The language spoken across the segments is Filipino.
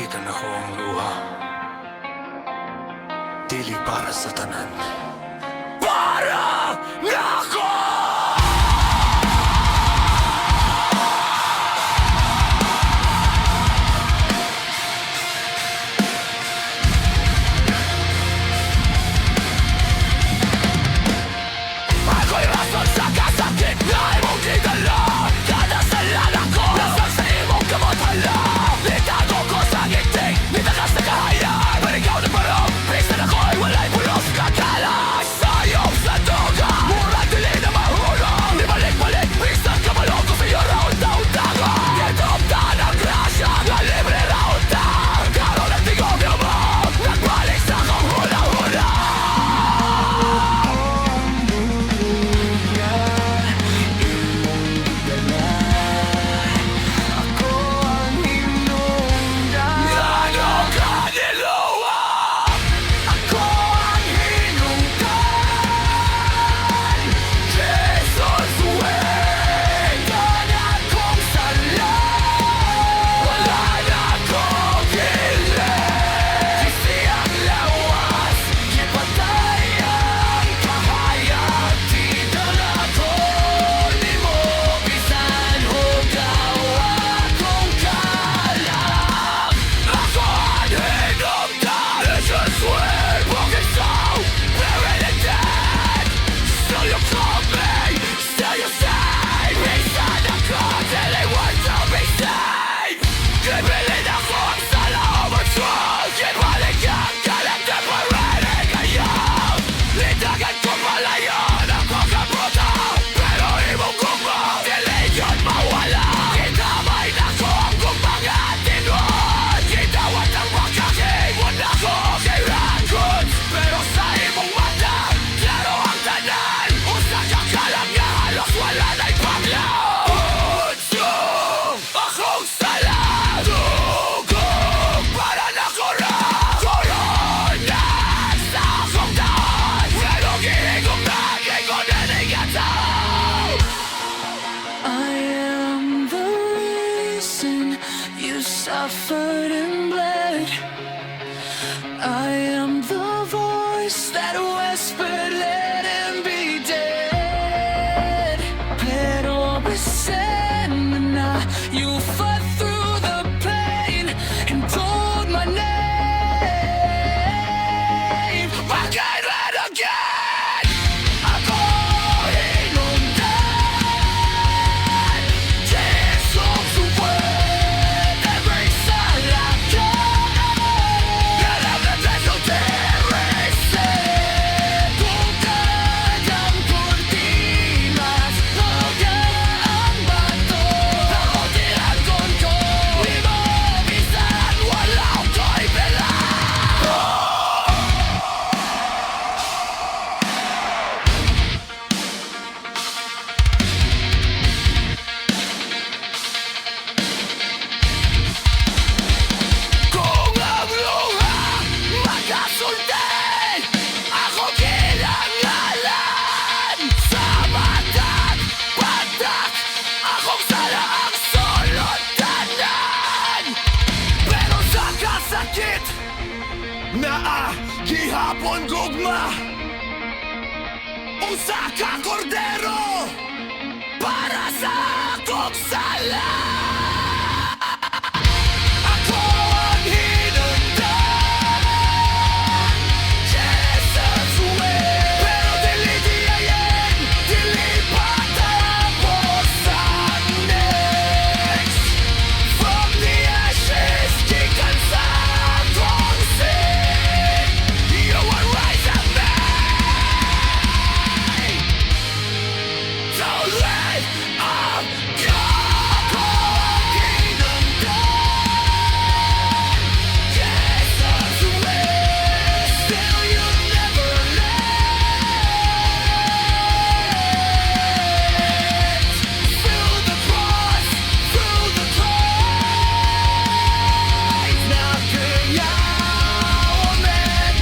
Nakita na ko ang luha, dili para sa tanan. Para na ako! Ako'y rason sa kasakit na imong gidala. Kadasalan ako, lasang sa imong kamotala. Litago ko sa ngiti, nitakas na kahayag. Parigaw na parang, pisan ako'y walay pulos kakalas. Sayong sa duga, murang dili na mahulog. Di balik-balik, pisan kamalog ko sa'yo raon taon-tago. Gitopta ng grasya, nga libre raon ta. Karoon ang tingog niyo mo, nagbalik sa kong hula-hula. Suffered and bled. I am the voice that whispered, let him be dead. Pero beside na, you fought through the pain and told my name. Again and again, ako hinundan. Tears of the world. Naa gihapon gugma, usa ka kordero para sa akong sala. Ako ang hinundan, Jesus way. Pero dili diyayin, dili patapos ang next. From the ashes, gikan sa akong sin. You will rise up to live of God. Ako ang hinundan, Jesus way. Still you never left. Through the cross, through the cries, now kaya omen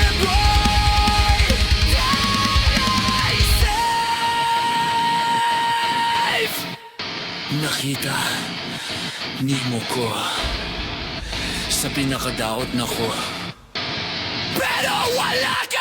Ebroy safe. Nakita nimo ko sa pinakadaot na ko. Pero wala ka